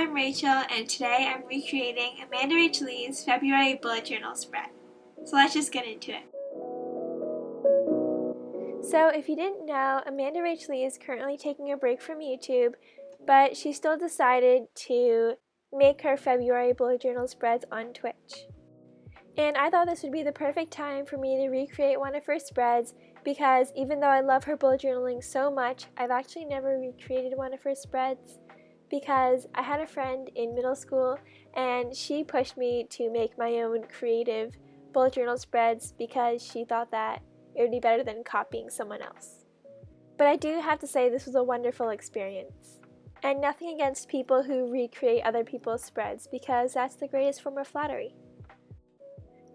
I'm Rachel, and today I'm recreating Amanda Rach Lee's February bullet journal spread. So let's just get into it. So if you didn't know, Amanda Rach Lee is currently taking a break from YouTube, but she still decided to make her February bullet journal spreads on Twitch. And I thought this would be the perfect time for me to recreate one of her spreads because even though I love her bullet journaling so much, I've actually never recreated one of her spreads because I had a friend in middle school and she pushed me to make my own creative bullet journal spreads because she thought that it would be better than copying someone else. But I do have to say this was a wonderful experience. And nothing against people who recreate other people's spreads because that's the greatest form of flattery.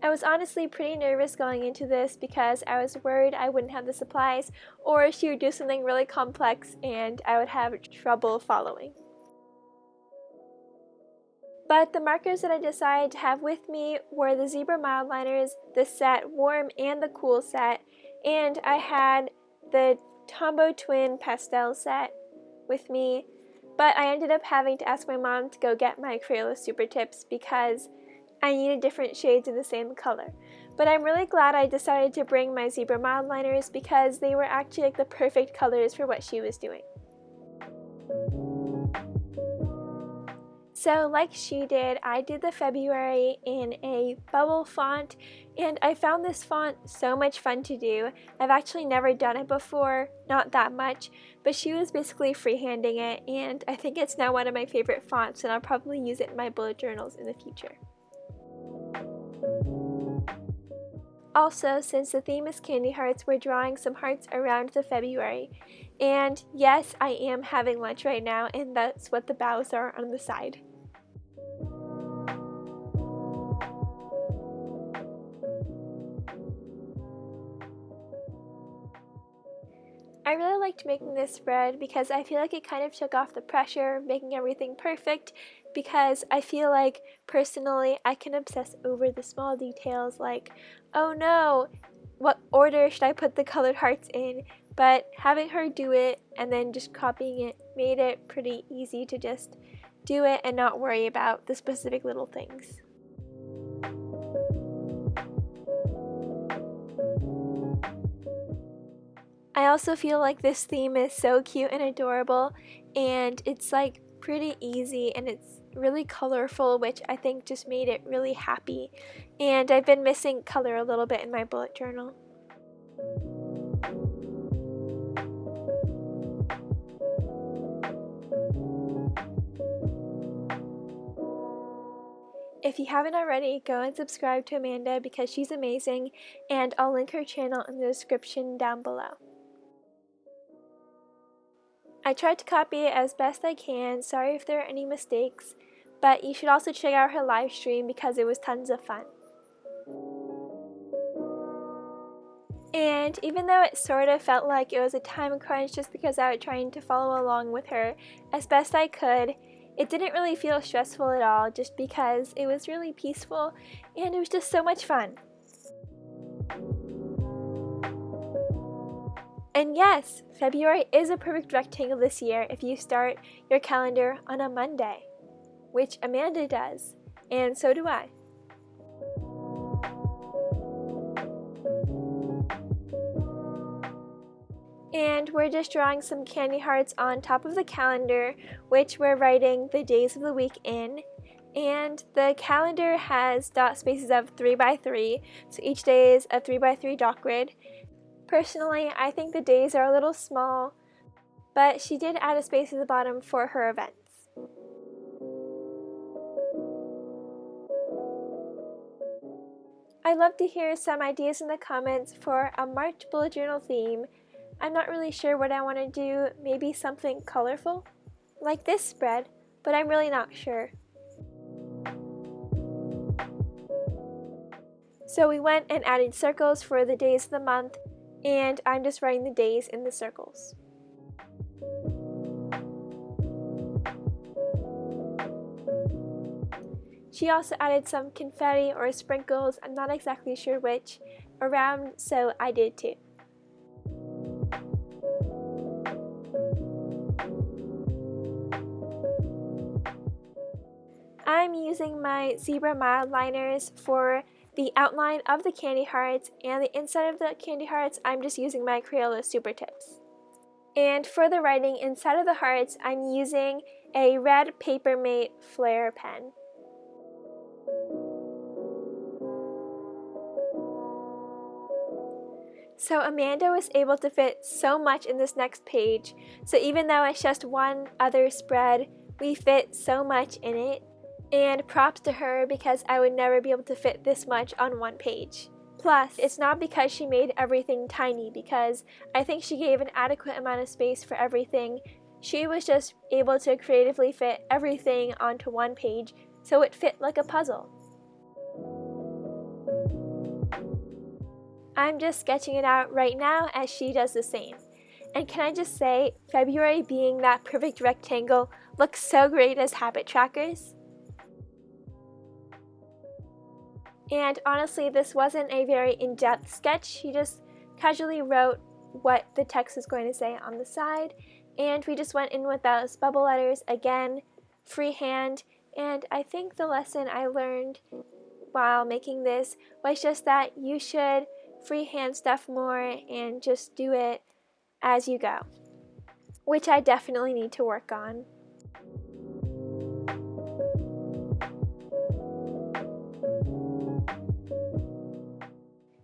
I was honestly pretty nervous going into this because I was worried I wouldn't have the supplies or she would do something really complex and I would have trouble following. But the markers that I decided to have with me were the Zebra Mildliners, the set Warm and the Cool set, and I had the Tombow Twin Pastel set with me, but I ended up having to ask my mom to go get my Crayola Supertips because I needed different shades of the same color. But I'm really glad I decided to bring my Zebra Mildliners because they were actually like the perfect colors for what she was doing. So like she did, I did the February in a bubble font and I found this font so much fun to do. I've actually never done it before, not that much, but she was basically freehanding it and I think it's now one of my favorite fonts and I'll probably use it in my bullet journals in the future. Also, since the theme is candy hearts, we're drawing some hearts around the February. And yes, I am having lunch right now and that's what the bows are on the side. I really liked making this spread because I feel like it kind of took off the pressure of making everything perfect because I feel like personally I can obsess over the small details like, oh no, what order should I put the colored hearts in? But having her do it and then just copying it made it pretty easy to just do it and not worry about the specific little things. I also feel like this theme is so cute and adorable and it's like pretty easy and it's really colorful, which I think just made it really happy. And I've been missing color a little bit in my bullet journal. If you haven't already, go and subscribe to Amanda because she's amazing and I'll link her channel in the description down below. I tried to copy it as best I can, sorry if there are any mistakes, but you should also check out her live stream because it was tons of fun. And even though it sort of felt like it was a time crunch just because I was trying to follow along with her as best I could, it didn't really feel stressful at all just because it was really peaceful and it was just so much fun. And yes, February is a perfect rectangle this year if you start your calendar on a Monday, which Amanda does, and so do I. And we're just drawing some candy hearts on top of the calendar, which we're writing the days of the week in. And the calendar has dot spaces of 3x3, so each day is a 3x3 dot grid. Personally, I think the days are a little small, but she did add a space at the bottom for her events. I'd love to hear some ideas in the comments for a March bullet journal theme. I'm not really sure what I want to do, maybe something colorful, like this spread, but I'm really not sure. So we went and added circles for the days of the month, and I'm just writing the days in the circles. She also added some confetti or sprinkles, I'm not exactly sure which, around, so I did too. I'm using my zebra mild liners for the outline of the candy hearts, and the inside of the candy hearts I'm just using my Crayola Supertips. And for the writing inside of the hearts, I'm using a red Papermate Flair pen. So Amanda was able to fit so much in this next page, so even though it's just one other spread, we fit so much in it. And props to her, because I would never be able to fit this much on one page. Plus, it's not because she made everything tiny, because I think she gave an adequate amount of space for everything. She was just able to creatively fit everything onto one page, so it fit like a puzzle. I'm just sketching it out right now as she does the same. And can I just say, February being that perfect rectangle looks so great as habit trackers. And honestly, this wasn't a very in-depth sketch. She just casually wrote what the text is going to say on the side, and we just went in with those bubble letters again, freehand. And I think the lesson I learned while making this was just that you should freehand stuff more and just do it as you go, which I definitely need to work on.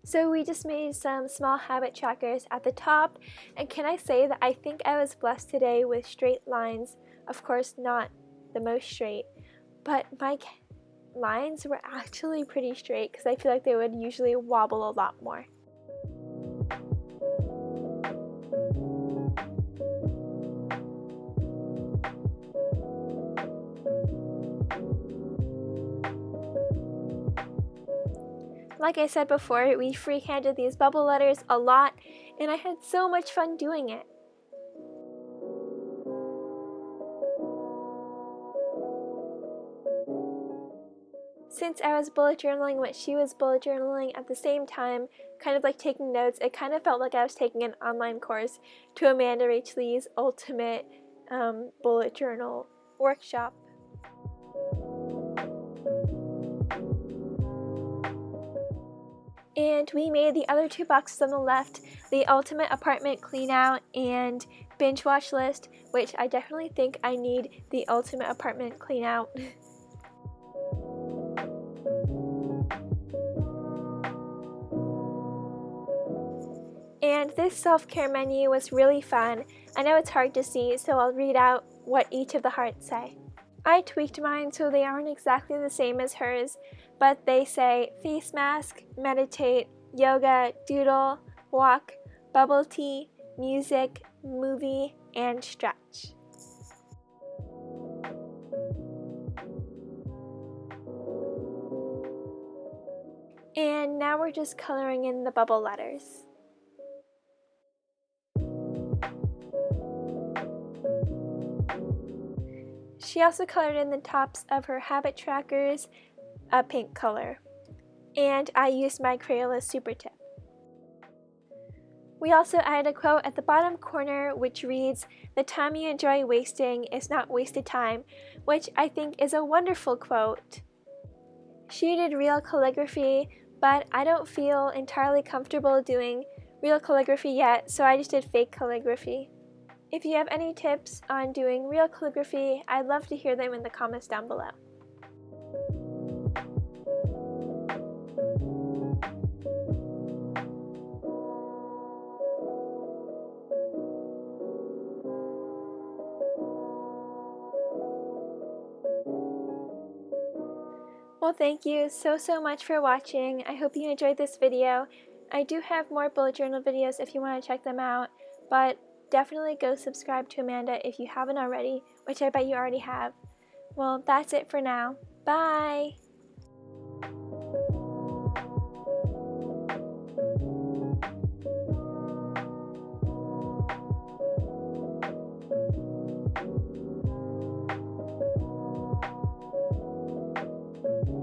So we just made some small habit trackers at the top, and can I say that I think I was blessed today with straight lines. Of course, not the most straight, but my lines were actually pretty straight, because I feel like they would usually wobble a lot more. Like I said before, we freehanded these bubble letters a lot, and I had so much fun doing it. Since I was bullet journaling what she was bullet journaling at the same time, kind of like taking notes, it kind of felt like I was taking an online course to Amanda Rach Lee's ultimate bullet journal workshop. And we made the other two boxes on the left, the ultimate apartment clean out and binge watch list, which I definitely think I need the ultimate apartment clean out. And this self-care menu was really fun. I know it's hard to see, so I'll read out what each of the hearts say. I tweaked mine so they aren't exactly the same as hers, but they say face mask, meditate, yoga, doodle, walk, bubble tea, music, movie, and stretch. And now we're just coloring in the bubble letters. She also colored in the tops of her habit trackers a pink color, and I used my Crayola Supertip. We also added a quote at the bottom corner which reads, "The time you enjoy wasting is not wasted time," which I think is a wonderful quote. She did real calligraphy, but I don't feel entirely comfortable doing real calligraphy yet, so I just did fake calligraphy. If you have any tips on doing real calligraphy, I'd love to hear them in the comments down below. Well, thank you so much for watching. I hope you enjoyed this video. I do have more bullet journal videos if you want to check them out, but definitely go subscribe to Amanda if you haven't already, which I bet you already have. Well, that's it for now. Bye!